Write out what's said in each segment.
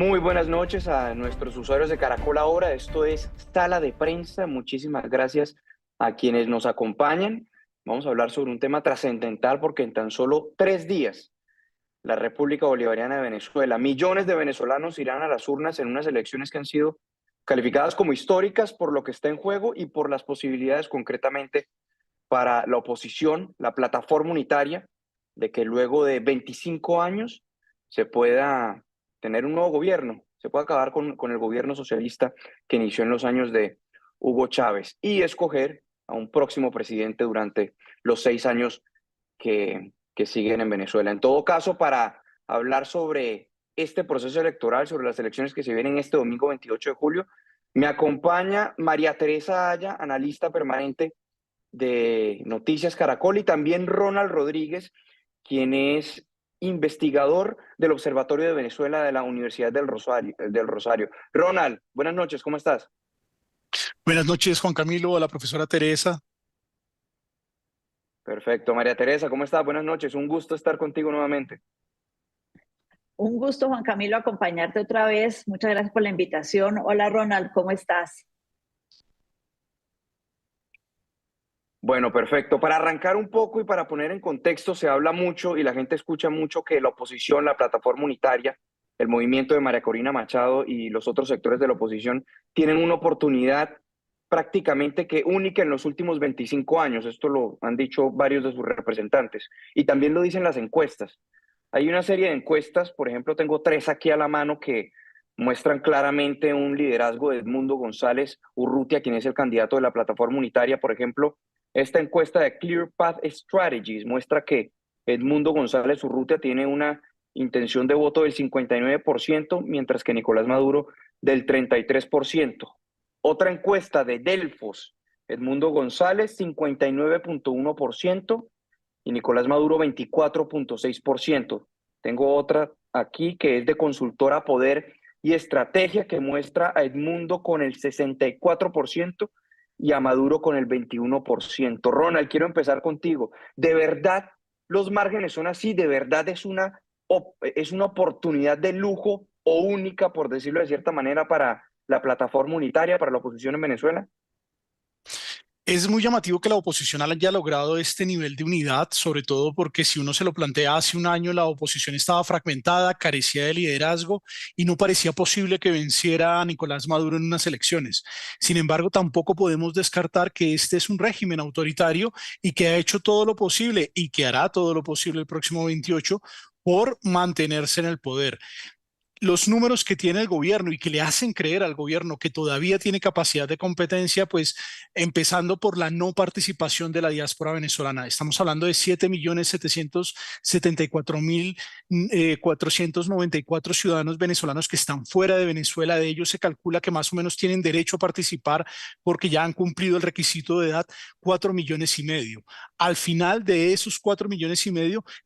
Muy buenas noches a nuestros usuarios de Caracol Ahora. Esto es Sala de Prensa. Muchísimas gracias a quienes nos acompañan. Vamos a hablar sobre un tema trascendental porque en tan solo 3 días la República Bolivariana de Venezuela, millones de venezolanos irán a las urnas en unas elecciones que han sido calificadas como históricas por lo que está en juego y por las posibilidades concretamente para la oposición, la plataforma unitaria, de que luego de 25 años se pueda tener un nuevo gobierno, se pueda acabar con el gobierno socialista que inició en los años de Hugo Chávez y escoger a un próximo presidente durante los 6 años que siguen en Venezuela. En todo caso, para hablar sobre este proceso electoral, sobre las elecciones que se vienen este domingo 28 de julio, me acompaña María Teresa Aya, analista permanente de Noticias Caracol, y también Ronald Rodríguez, quien es investigador del Observatorio de Venezuela de la Universidad del Rosario. Ronald, buenas noches, ¿cómo estás? Buenas noches, Juan Camilo, a la profesora Teresa. Perfecto. María Teresa, ¿cómo estás? Buenas noches, un gusto estar contigo nuevamente. Un gusto, Juan Camilo, acompañarte otra vez. Muchas gracias por la invitación. Hola, Ronald, ¿cómo estás? Bueno, perfecto. Para arrancar un poco y para poner en contexto, se habla mucho y la gente escucha mucho que la oposición, la plataforma unitaria, el movimiento de María Corina Machado y los otros sectores de la oposición tienen una oportunidad prácticamente que única en los últimos 25 años. Esto lo han dicho varios de sus representantes y también lo dicen las encuestas. Hay una serie de encuestas, por ejemplo, tengo 3 aquí a la mano que muestran claramente un liderazgo de Edmundo González Urrutia, quien es el candidato de la plataforma unitaria. Por ejemplo, esta encuesta de Clear Path Strategies muestra que Edmundo González Urrutia tiene una intención de voto del 59%, mientras que Nicolás Maduro del 33%. Otra encuesta de Delfos, Edmundo González 59.1% y Nicolás Maduro 24.6%. Tengo otra aquí que es de Consultora Poder y Estrategia, que muestra a Edmundo con el 64% y a Maduro con el 21%. Ronald, quiero empezar contigo. ¿De verdad los márgenes son así? ¿De verdad es una oportunidad de lujo o única, por decirlo de cierta manera, para la plataforma unitaria, para la oposición en Venezuela? Es muy llamativo que la oposición haya logrado este nivel de unidad, sobre todo porque si uno se lo plantea hace un año, la oposición estaba fragmentada, carecía de liderazgo y no parecía posible que venciera a Nicolás Maduro en unas elecciones. Sin embargo, tampoco podemos descartar que este es un régimen autoritario y que ha hecho todo lo posible y que hará todo lo posible el próximo 28 por mantenerse en el poder. Los números que tiene el gobierno y que le hacen creer al gobierno que todavía tiene capacidad de competencia, pues empezando por la no participación de la diáspora venezolana. Estamos hablando de 7.774.494 ciudadanos venezolanos que están fuera de Venezuela. De ellos se calcula que más o menos tienen derecho a participar porque ya han cumplido el requisito de edad, 4,5 millones. Al final de esos 4,5 millones,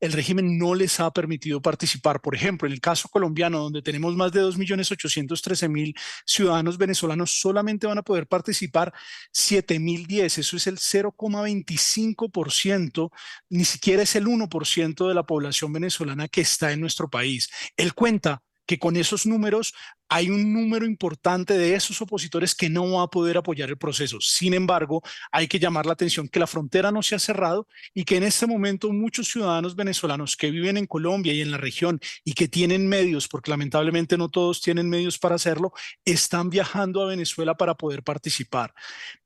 el régimen no les ha permitido participar. Por ejemplo, en el caso colombiano, donde tenemos más de 2.813.000 ciudadanos venezolanos, solamente van a poder participar 7.010. Eso es el 0,25%, ni siquiera es el 1% de la población venezolana que está en nuestro país. Él cuenta que con esos números hay un número importante de esos opositores que no va a poder apoyar el proceso. Sin embargo, hay que llamar la atención que la frontera no se ha cerrado y que en este momento muchos ciudadanos venezolanos que viven en Colombia y en la región y que tienen medios, porque lamentablemente no todos tienen medios para hacerlo, están viajando a Venezuela para poder participar.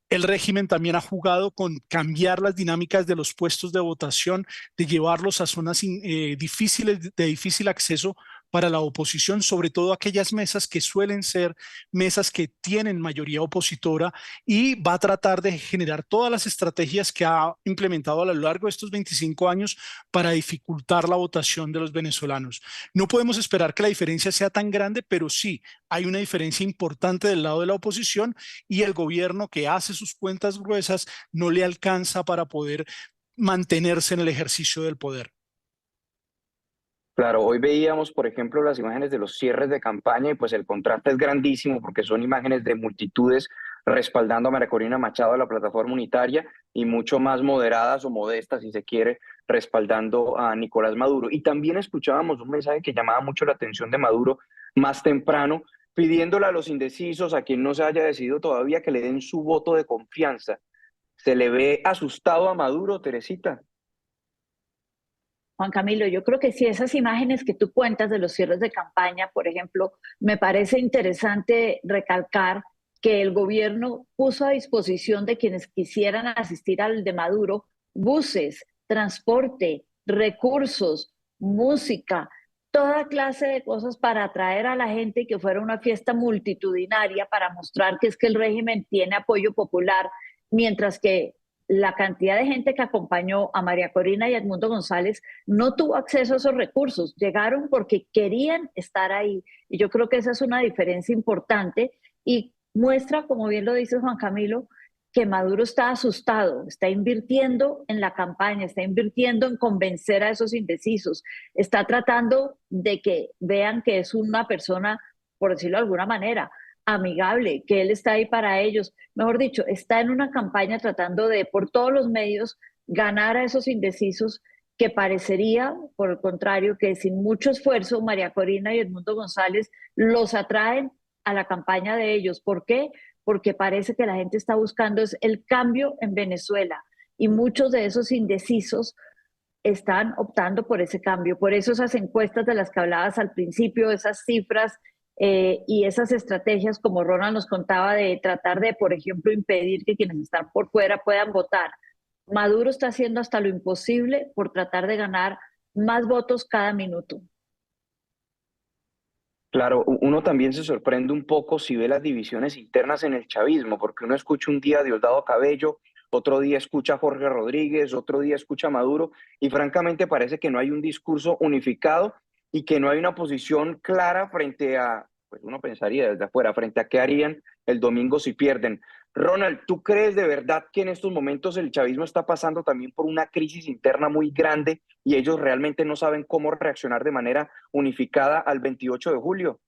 El régimen también ha jugado con cambiar las dinámicas de los puestos de votación, de llevarlos a zonas difíciles, de difícil acceso para la oposición, sobre todo aquellas mesas que suelen ser mesas que tienen mayoría opositora, y va a tratar de generar todas las estrategias que ha implementado a lo largo de estos 25 años para dificultar la votación de los venezolanos. No podemos esperar que la diferencia sea tan grande, pero sí hay una diferencia importante del lado de la oposición, y el gobierno, que hace sus cuentas gruesas, no le alcanza para poder mantenerse en el ejercicio del poder. Claro, hoy veíamos, por ejemplo, las imágenes de los cierres de campaña y pues el contraste es grandísimo porque son imágenes de multitudes respaldando a María Corina Machado de la plataforma unitaria y mucho más moderadas o modestas, si se quiere, respaldando a Nicolás Maduro. Y también escuchábamos un mensaje que llamaba mucho la atención de Maduro más temprano, pidiéndole a los indecisos, a quien no se haya decidido todavía, que le den su voto de confianza. ¿Se le ve asustado a Maduro, Teresita? Juan Camilo, yo creo que sí, esas imágenes que tú cuentas de los cierres de campaña, por ejemplo, me parece interesante recalcar que el gobierno puso a disposición de quienes quisieran asistir al de Maduro buses, transporte, recursos, música, toda clase de cosas para atraer a la gente y que fuera una fiesta multitudinaria para mostrar que es que el régimen tiene apoyo popular, mientras que la cantidad de gente que acompañó a María Corina y a Edmundo González no tuvo acceso a esos recursos, llegaron porque querían estar ahí. Y yo creo que esa es una diferencia importante y muestra, como bien lo dice Juan Camilo, que Maduro está asustado, está invirtiendo en la campaña, está invirtiendo en convencer a esos indecisos, está tratando de que vean que es una persona, por decirlo de alguna manera, amigable, que él está ahí para ellos. Mejor dicho, está en una campaña tratando de, por todos los medios, ganar a esos indecisos que parecería, por el contrario, que sin mucho esfuerzo María Corina y Edmundo González los atraen a la campaña de ellos. ¿Por qué? Porque parece que la gente está buscando es el cambio en Venezuela y muchos de esos indecisos están optando por ese cambio. Por eso esas encuestas de las que hablabas al principio, esas cifras y esas estrategias, como Ronald nos contaba, de tratar de, por ejemplo, impedir que quienes están por fuera puedan votar. Maduro está haciendo hasta lo imposible por tratar de ganar más votos cada minuto. Claro, uno también se sorprende un poco si ve las divisiones internas en el chavismo, porque uno escucha un día a Diosdado Cabello, otro día escucha a Jorge Rodríguez, otro día escucha a Maduro, y francamente parece que no hay un discurso unificado y que no hay una posición clara frente a, pues uno pensaría desde afuera, frente a qué harían el domingo si pierden. Ronald, ¿tú crees de verdad que en estos momentos el chavismo está pasando también por una crisis interna muy grande y ellos realmente no saben cómo reaccionar de manera unificada al 28 de julio?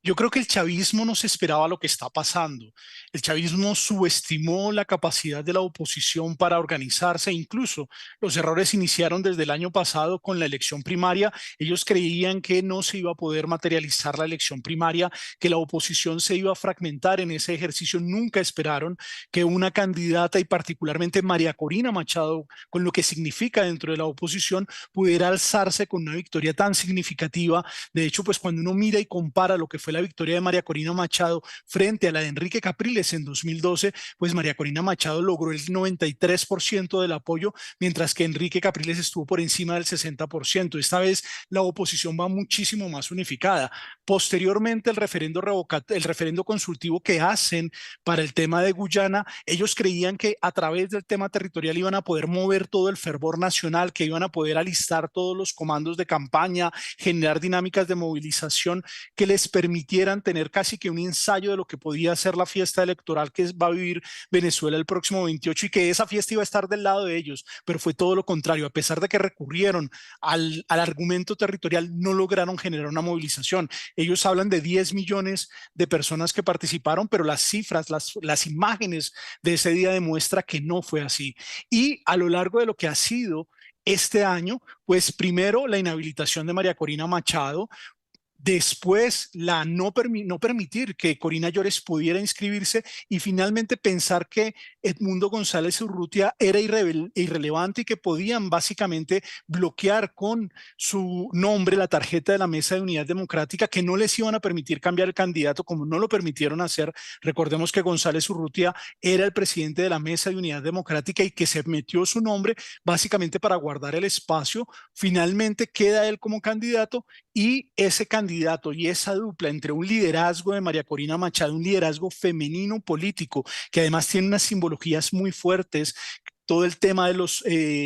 Yo creo que el chavismo no se esperaba lo que está pasando. El chavismo subestimó la capacidad de la oposición para organizarse. Incluso los errores iniciaron desde el año pasado con la elección primaria. Ellos creían que no se iba a poder materializar la elección primaria, que la oposición se iba a fragmentar en ese ejercicio. Nunca esperaron que una candidata y particularmente María Corina Machado, con lo que significa dentro de la oposición, pudiera alzarse con una victoria tan significativa. De hecho, pues cuando uno mira y compara lo que fue la victoria de María Corina Machado frente a la de Enrique Capriles en 2012, pues María Corina Machado logró el 93% del apoyo, mientras que Enrique Capriles estuvo por encima del 60%. Esta vez la oposición va muchísimo más unificada. Posteriormente, el referendo consultivo que hacen para el tema de Guyana, ellos creían que a través del tema territorial iban a poder mover todo el fervor nacional, que iban a poder alistar todos los comandos de campaña, generar dinámicas de movilización que les permitieran tener casi que un ensayo de lo que podía ser la fiesta electoral que va a vivir Venezuela el próximo 28 y que esa fiesta iba a estar del lado de ellos, pero fue todo lo contrario. A pesar de que recurrieron al argumento territorial, no lograron generar una movilización. Ellos hablan de 10 millones de personas que participaron, pero las cifras, las imágenes de ese día demuestra que no fue así. Y a lo largo de lo que ha sido este año, pues primero la inhabilitación de María Corina Machado. Después, no permitir que Corina Llores pudiera inscribirse y finalmente pensar que Edmundo González Urrutia era irrelevante y que podían básicamente bloquear con su nombre la tarjeta de la Mesa de Unidad Democrática, que no les iban a permitir cambiar el candidato como no lo permitieron hacer. Recordemos que González Urrutia era el presidente de la Mesa de Unidad Democrática y que se metió su nombre básicamente para guardar el espacio. Finalmente queda él como candidato y ese candidato y esa dupla entre un liderazgo de María Corina Machado, un liderazgo femenino político, que además tiene unas simbologías muy fuertes, todo el tema de los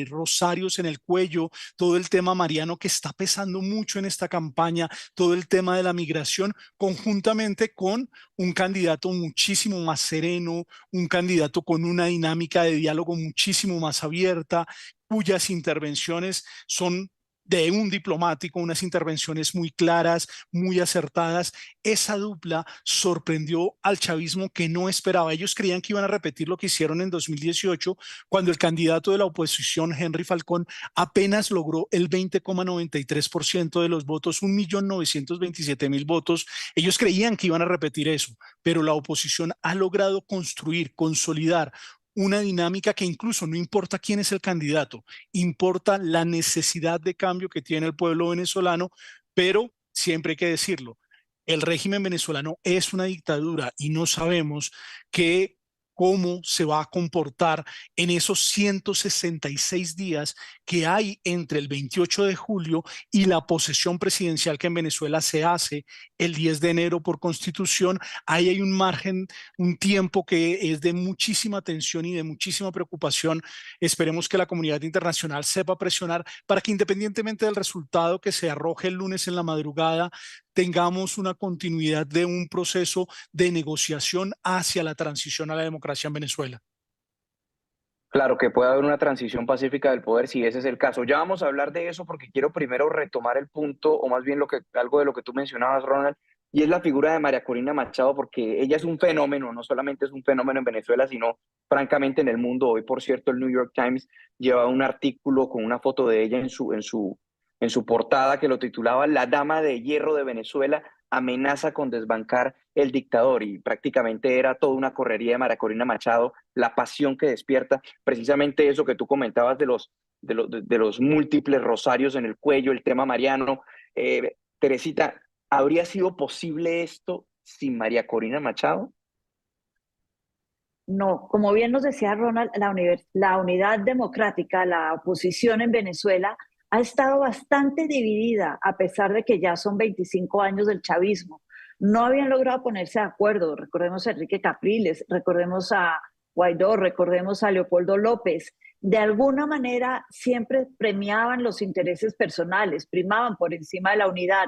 rosarios en el cuello, todo el tema mariano que está pesando mucho en esta campaña, todo el tema de la migración, conjuntamente con un candidato muchísimo más sereno, un candidato con una dinámica de diálogo muchísimo más abierta, cuyas intervenciones son de un diplomático, unas intervenciones muy claras, muy acertadas. Esa dupla sorprendió al chavismo que no esperaba. Ellos creían que iban a repetir lo que hicieron en 2018, cuando el candidato de la oposición, Henry Falcón, apenas logró el 20,93% de los votos, 1.927.000 votos. Ellos creían que iban a repetir eso, pero la oposición ha logrado construir, consolidar una dinámica que incluso no importa quién es el candidato, importa la necesidad de cambio que tiene el pueblo venezolano, pero siempre hay que decirlo, el régimen venezolano es una dictadura y no sabemos qué cómo se va a comportar en esos 166 días que hay entre el 28 de julio y la posesión presidencial que en Venezuela se hace el 10 de enero por constitución. Ahí hay un margen, un tiempo que es de muchísima tensión y de muchísima preocupación. Esperemos que la comunidad internacional sepa presionar para que, independientemente del resultado que se arroje el lunes en la madrugada, tengamos una continuidad de un proceso de negociación hacia la transición a la democracia en Venezuela. Claro que puede haber una transición pacífica del poder si ese es el caso. Ya vamos a hablar de eso porque quiero primero retomar el punto, o más bien algo de lo que tú mencionabas, Ronald, y es la figura de María Corina Machado, porque ella es un fenómeno, no solamente es un fenómeno en Venezuela, sino francamente en el mundo. Hoy, por cierto, el New York Times lleva un artículo con una foto de ella en su portada que lo titulaba La Dama de Hierro de Venezuela amenaza con desbancar el dictador, y prácticamente era toda una correría de María Corina Machado, la pasión que despierta, precisamente eso que tú comentabas de los múltiples rosarios en el cuello, el tema mariano. Teresita, ¿habría sido posible esto sin María Corina Machado? No, como bien nos decía Ronald, la unidad democrática, la oposición en Venezuela ha estado bastante dividida, a pesar de que ya son 25 años del chavismo. No habían logrado ponerse de acuerdo. Recordemos a Enrique Capriles, recordemos a Guaidó, recordemos a Leopoldo López. De alguna manera siempre premiaban los intereses personales, primaban por encima de la unidad.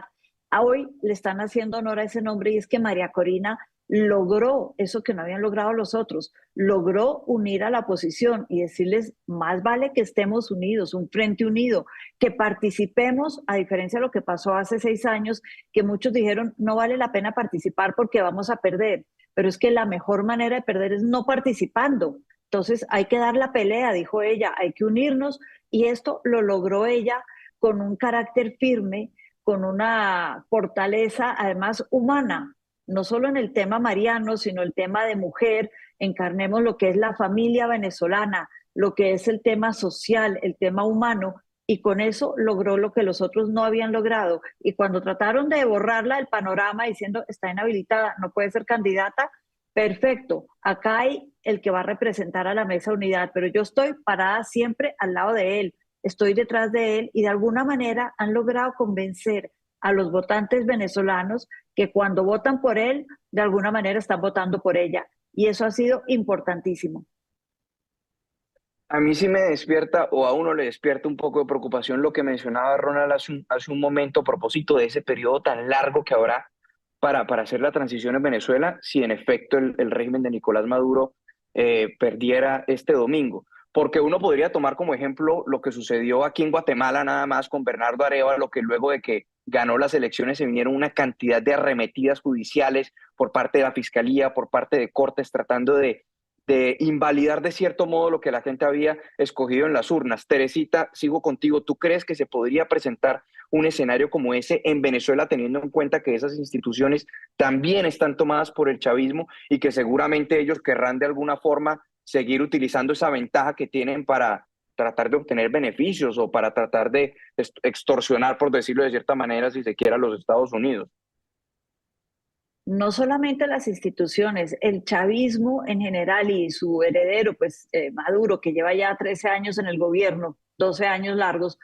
A hoy le están haciendo honor a ese nombre, y es que María Corina logró eso que no habían logrado los otros, logró unir a la oposición y decirles, más vale que estemos unidos, un frente unido, que participemos, a diferencia de lo que pasó hace 6 años, que muchos dijeron, no vale la pena participar porque vamos a perder, pero es que la mejor manera de perder es no participando. Entonces hay que dar la pelea, dijo ella, hay que unirnos, y esto lo logró ella con un carácter firme, con una fortaleza además humana, no solo en el tema mariano, sino el tema de mujer. Encarnemos lo que es la familia venezolana, lo que es el tema social, el tema humano, y con eso logró lo que los otros no habían logrado. Y cuando trataron de borrarla del panorama diciendo está inhabilitada, no puede ser candidata, perfecto, acá hay el que va a representar a la Mesa Unidad, pero yo estoy parada siempre al lado de él, estoy detrás de él, y de alguna manera han logrado convencer a los votantes venezolanos que cuando votan por él, de alguna manera están votando por ella. Y eso ha sido importantísimo. A mí sí me despierta, o a uno le despierta un poco de preocupación lo que mencionaba Ronald hace un momento a propósito de ese periodo tan largo que habrá para hacer la transición en Venezuela, si en efecto el régimen de Nicolás Maduro perdiera este domingo. Porque uno podría tomar como ejemplo lo que sucedió aquí en Guatemala nada más con Bernardo Arevalo, que luego de que ganó las elecciones se vinieron una cantidad de arremetidas judiciales por parte de la Fiscalía, por parte de Cortes, tratando de invalidar de cierto modo lo que la gente había escogido en las urnas. Teresita, sigo contigo. ¿Tú crees que se podría presentar un escenario como ese en Venezuela, teniendo en cuenta que esas instituciones también están tomadas por el chavismo y que seguramente ellos querrán de alguna forma seguir utilizando esa ventaja que tienen para tratar de obtener beneficios o para tratar de extorsionar, por decirlo de cierta manera, si se quiere, a los Estados Unidos? No solamente las instituciones, el chavismo en general y su heredero, pues Maduro, que lleva ya 13 años en el gobierno, 12 años largos,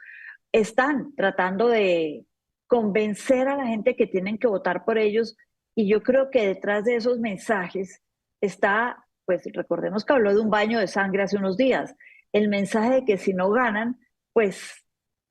están tratando de convencer a la gente que tienen que votar por ellos, y yo creo que detrás de esos mensajes está, pues recordemos que habló de un baño de sangre hace unos días, el mensaje de que si no ganan, pues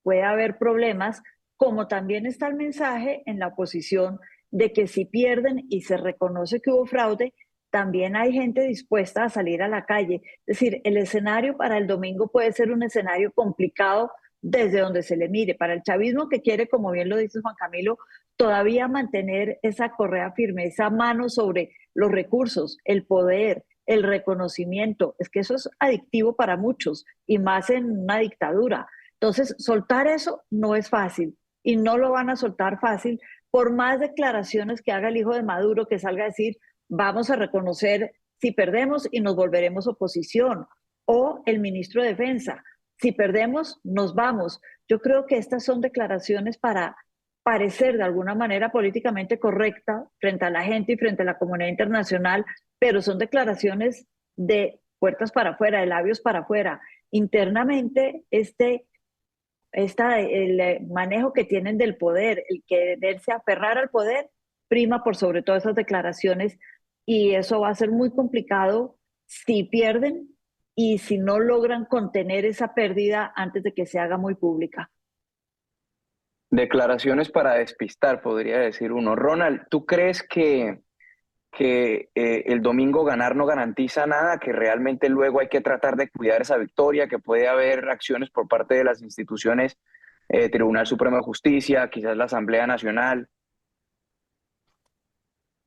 puede haber problemas, como también está el mensaje en la oposición de que si pierden y se reconoce que hubo fraude, también hay gente dispuesta a salir a la calle. Es decir, el escenario para el domingo puede ser un escenario complicado desde donde se le mire. Para el chavismo que quiere, como bien lo dice Juan Camilo, todavía mantener esa correa firme, esa mano sobre los recursos, el poder, el reconocimiento, es que eso es adictivo para muchos y más en una dictadura. Entonces, soltar eso no es fácil y no lo van a soltar fácil por más declaraciones que haga el hijo de Maduro, que salga a decir, vamos a reconocer si perdemos y nos volveremos oposición, o el ministro de Defensa, si perdemos, nos vamos. Yo creo que estas son declaraciones para parecer de alguna manera políticamente correcta frente a la gente y frente a la comunidad internacional, pero son declaraciones de puertas para afuera, de labios para afuera. Internamente, el manejo que tienen del poder, el quererse aferrar al poder, prima por sobre todo esas declaraciones y eso va a ser muy complicado si pierden y si no logran contener esa pérdida antes de que se haga muy pública. Declaraciones para despistar, podría decir uno. Ronald, ¿tú crees que el domingo ganar no garantiza nada, que realmente luego hay que tratar de cuidar esa victoria, que puede haber acciones por parte de las instituciones, Tribunal Supremo de Justicia, quizás la Asamblea Nacional?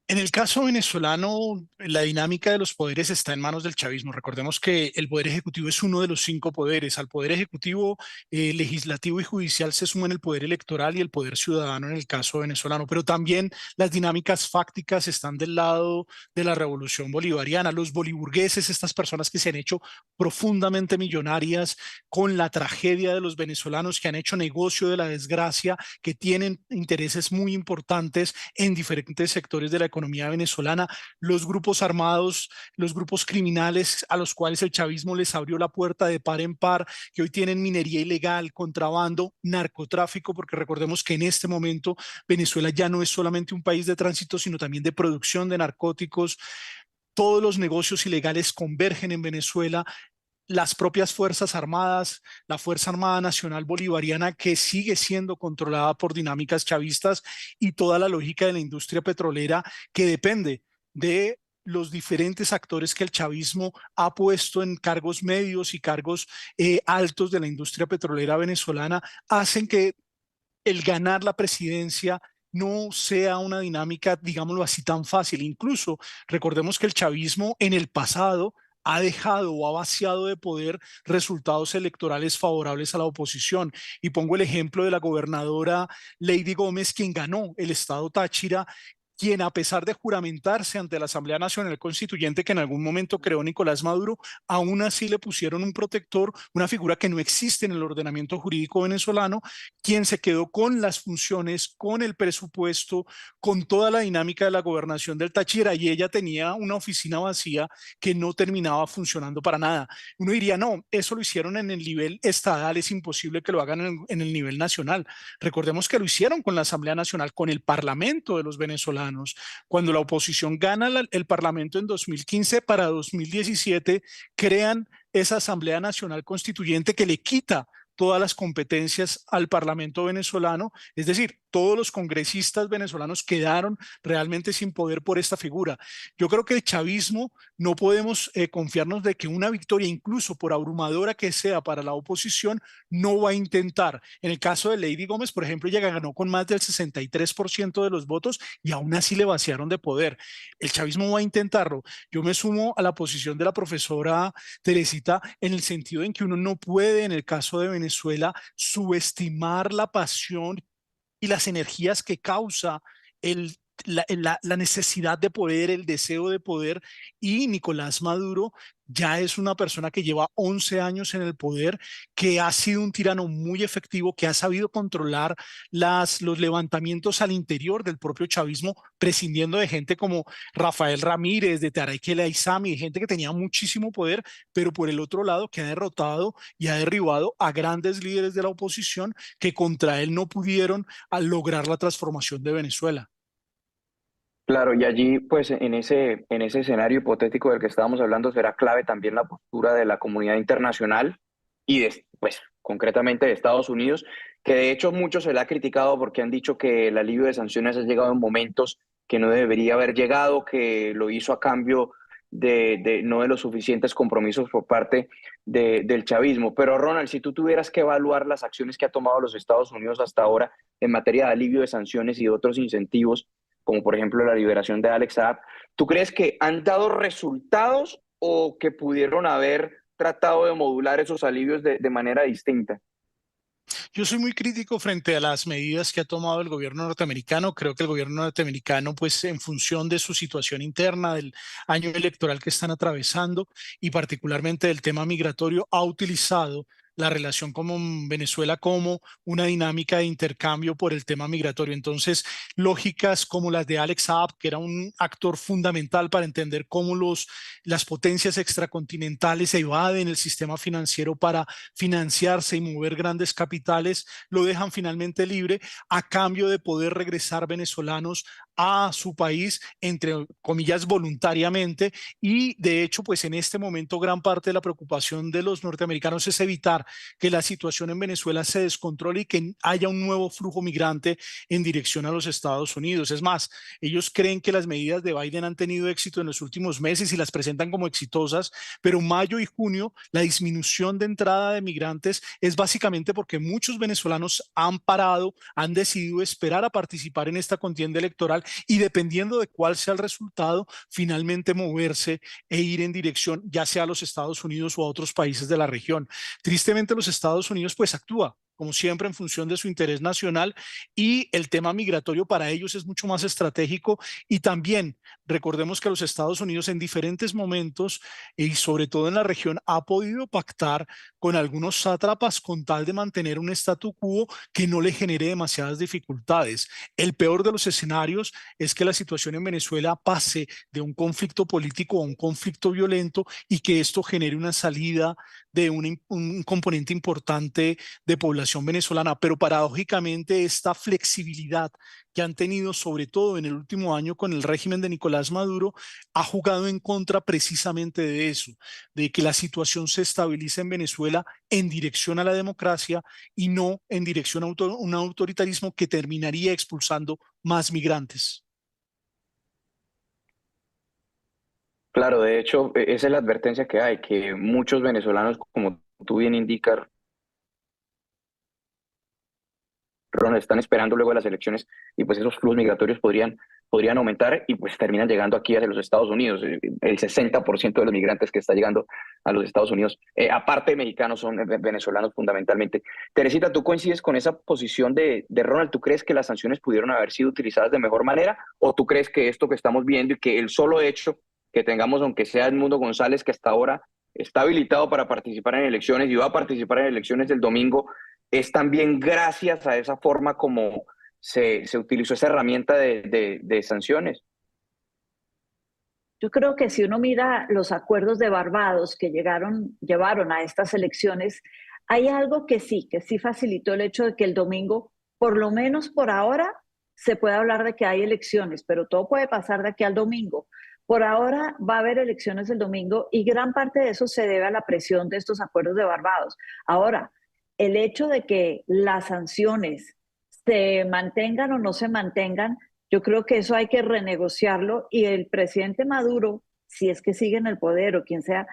En el caso venezolano, la dinámica de los poderes está en manos del chavismo. Recordemos que el poder ejecutivo es uno de los 5 poderes. Al poder ejecutivo, legislativo y judicial se suman el poder electoral y el poder ciudadano en el caso venezolano. Pero también las dinámicas fácticas están del lado de la revolución bolivariana. Los boliburgueses, estas personas que se han hecho profundamente millonarias con la tragedia de los venezolanos, que han hecho negocio de la desgracia, que tienen intereses muy importantes en diferentes sectores de la economía venezolana, los grupos armados, los grupos criminales a los cuales el chavismo les abrió la puerta de par en par, que hoy tienen minería ilegal, contrabando, narcotráfico, porque recordemos que en este momento Venezuela ya no es solamente un país de tránsito, sino también de producción de narcóticos. Todos los negocios ilegales convergen en Venezuela, las propias Fuerzas Armadas, la Fuerza Armada Nacional Bolivariana, que sigue siendo controlada por dinámicas chavistas, y toda la lógica de la industria petrolera que depende de los diferentes actores que el chavismo ha puesto en cargos medios y cargos altos de la industria petrolera venezolana, hacen que el ganar la presidencia no sea una dinámica, digámoslo así, tan fácil. Incluso recordemos que el chavismo en el pasado ha dejado o ha vaciado de poder resultados electorales favorables a la oposición. Y pongo el ejemplo de la gobernadora Lady Gómez, quien ganó el estado Táchira, quien a pesar de juramentarse ante la Asamblea Nacional Constituyente que en algún momento creó Nicolás Maduro, aún así le pusieron un protector, una figura que no existe en el ordenamiento jurídico venezolano, quien se quedó con las funciones, con el presupuesto, con toda la dinámica de la gobernación del Táchira, y ella tenía una oficina vacía que no terminaba funcionando para nada. Uno diría, no, eso lo hicieron en el nivel estatal, es imposible que lo hagan en el nivel nacional. Recordemos que lo hicieron con la Asamblea Nacional, con el Parlamento de los venezolanos. Cuando la oposición gana el Parlamento en 2015, para 2017 crean esa Asamblea Nacional Constituyente que le quita todas las competencias al Parlamento venezolano, es decir, todos los congresistas venezolanos quedaron realmente sin poder por esta figura. Yo creo que el chavismo no podemos confiarnos de que una victoria, incluso por abrumadora que sea para la oposición, no va a intentar. En el caso de Lady Gómez, por ejemplo, ella ganó con más del 63% de los votos y aún así le vaciaron de poder. El chavismo va a intentarlo. Yo me sumo a la posición de la profesora Teresita en el sentido en que uno no puede, en el caso de Venezuela, subestimar la pasión y las energías que causa el, la necesidad de poder, el deseo de poder. Y Nicolás Maduro ya es una persona que lleva 11 años en el poder, que ha sido un tirano muy efectivo, que ha sabido controlar los levantamientos al interior del propio chavismo, prescindiendo de gente como Rafael Ramírez, de Tarek El Aissami, gente que tenía muchísimo poder, pero por el otro lado que ha derrotado y ha derribado a grandes líderes de la oposición que contra él no pudieron al lograr la transformación de Venezuela. Claro, y allí, pues, en ese escenario hipotético del que estábamos hablando, será clave también la postura de la comunidad internacional y, pues, concretamente de Estados Unidos, que de hecho mucho se le ha criticado porque han dicho que el alivio de sanciones ha llegado en momentos que no debería haber llegado, que lo hizo a cambio no de los suficientes compromisos por parte del chavismo. Pero Ronald, si tú tuvieras que evaluar las acciones que ha tomado los Estados Unidos hasta ahora en materia de alivio de sanciones y de otros incentivos, como por ejemplo la liberación de Alex Saab, ¿tú crees que han dado resultados o que pudieron haber tratado de modular esos alivios de manera distinta? Yo soy muy crítico frente a las medidas que ha tomado el gobierno norteamericano. Creo que el gobierno norteamericano, pues en función de su situación interna, del año electoral que están atravesando y particularmente del tema migratorio, ha utilizado la relación con Venezuela como una dinámica de intercambio por el tema migratorio. Entonces, lógicas como las de Alex Saab, que era un actor fundamental para entender cómo las potencias extracontinentales evaden el sistema financiero para financiarse y mover grandes capitales, lo dejan finalmente libre a cambio de poder regresar venezolanos a su país, entre comillas, voluntariamente. Y de hecho, pues en este momento gran parte de la preocupación de los norteamericanos es evitar que la situación en Venezuela se descontrole y que haya un nuevo flujo migrante en dirección a los Estados Unidos. Es más, ellos creen que las medidas de Biden han tenido éxito en los últimos meses y las presentan como exitosas, pero mayo y junio la disminución de entrada de migrantes es básicamente porque muchos venezolanos han parado, han decidido esperar a participar en esta contienda electoral y dependiendo de cuál sea el resultado, finalmente moverse e ir en dirección ya sea a los Estados Unidos o a otros países de la región. Tristemente los Estados Unidos pues actúa como siempre en función de su interés nacional y el tema migratorio para ellos es mucho más estratégico y también recordemos que los Estados Unidos en diferentes momentos y sobre todo en la región ha podido pactar con algunos sátrapas con tal de mantener un statu quo que no le genere demasiadas dificultades. El peor de los escenarios es que la situación en Venezuela pase de un conflicto político a un conflicto violento y que esto genere una salida de un componente importante de población venezolana, pero paradójicamente esta flexibilidad que han tenido, sobre todo en el último año con el régimen de Nicolás Maduro, ha jugado en contra precisamente de eso, de que la situación se estabilice en Venezuela en dirección a la democracia y no en dirección a un autoritarismo que terminaría expulsando más migrantes. Claro, de hecho, esa es la advertencia que hay, que muchos venezolanos, como tú bien indicas, Ronald, están esperando luego de las elecciones y pues esos flujos migratorios podrían aumentar y pues terminan llegando aquí hacia los Estados Unidos. El 60% de los migrantes que está llegando a los Estados Unidos, aparte de mexicanos, son venezolanos fundamentalmente. Teresita, ¿tú coincides con esa posición de Ronald? ¿Tú crees que las sanciones pudieron haber sido utilizadas de mejor manera o tú crees que esto que estamos viendo y que el solo hecho que tengamos, aunque sea Edmundo González, que hasta ahora está habilitado para participar en elecciones y va a participar en elecciones el domingo, es también gracias a esa forma como se utilizó esa herramienta de sanciones? Yo creo que si uno mira los acuerdos de Barbados que llevaron a estas elecciones, hay algo que sí facilitó el hecho de que el domingo, por lo menos por ahora, se puede hablar de que hay elecciones, pero todo puede pasar de aquí al domingo. Por ahora va a haber elecciones el domingo y gran parte de eso se debe a la presión de estos acuerdos de Barbados. Ahora, el hecho de que las sanciones se mantengan o no se mantengan, yo creo que eso hay que renegociarlo y el presidente Maduro, si es que sigue en el poder o quien sea,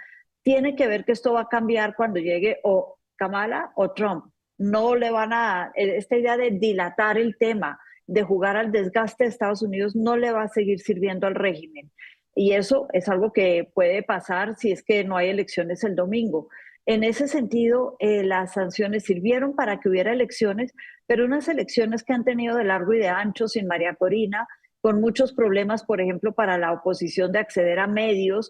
tiene que ver que esto va a cambiar cuando llegue o Kamala o Trump. No le van a, esta idea de dilatar el tema, de jugar al desgaste de Estados Unidos, no le va a seguir sirviendo al régimen. Y eso es algo que puede pasar si es que no hay elecciones el domingo. En ese sentido, las sanciones sirvieron para que hubiera elecciones, pero unas elecciones que han tenido de largo y de ancho sin María Corina, con muchos problemas, por ejemplo, para la oposición de acceder a medios,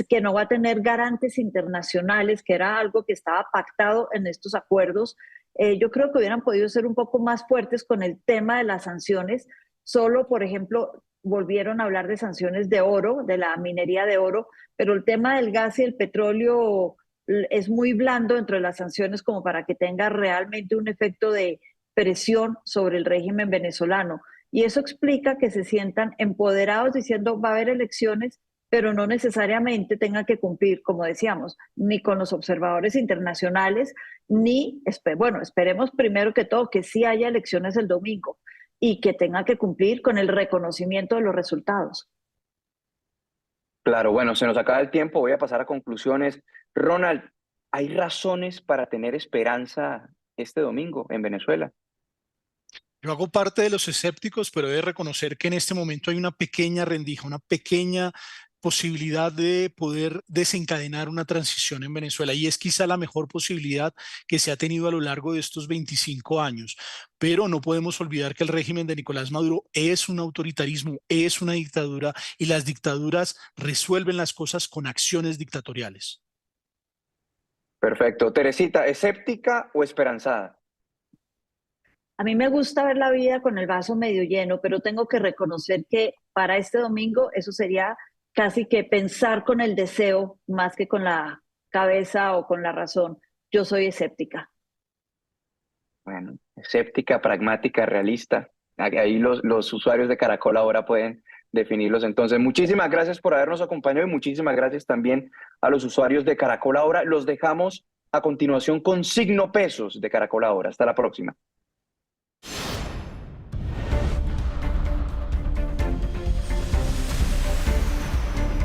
que no va a tener garantes internacionales, que era algo que estaba pactado en estos acuerdos. Yo creo que hubieran podido ser un poco más fuertes con el tema de las sanciones. Solo, por ejemplo, volvieron a hablar de sanciones de oro, de la minería de oro, pero el tema del gas y el petróleo es muy blando dentro de las sanciones como para que tenga realmente un efecto de presión sobre el régimen venezolano. Y eso explica que se sientan empoderados diciendo va a haber elecciones, pero no necesariamente tengan que cumplir, como decíamos, ni con los observadores internacionales, ni, bueno, esperemos primero que todo que sí haya elecciones el domingo y que tengan que cumplir con el reconocimiento de los resultados. Claro, bueno, se nos acaba el tiempo, voy a pasar a conclusiones. Ronald, ¿hay razones para tener esperanza este domingo en Venezuela? Yo hago parte de los escépticos, pero he de reconocer que en este momento hay una pequeña rendija, una pequeña posibilidad de poder desencadenar una transición en Venezuela y es quizá la mejor posibilidad que se ha tenido a lo largo de estos 25 años. Pero no podemos olvidar que el régimen de Nicolás Maduro es un autoritarismo, es una dictadura y las dictaduras resuelven las cosas con acciones dictatoriales. Perfecto. Teresita, ¿escéptica o esperanzada? A mí me gusta ver la vida con el vaso medio lleno, pero tengo que reconocer que para este domingo eso sería casi que pensar con el deseo más que con la cabeza o con la razón. Yo soy escéptica. Bueno, escéptica, pragmática, realista. Ahí los usuarios de Caracol ahora pueden definirlos. Entonces, muchísimas gracias por habernos acompañado y muchísimas gracias también a los usuarios de Caracol ahora. Los dejamos a continuación con Signo Pesos de Caracol ahora. Hasta la próxima.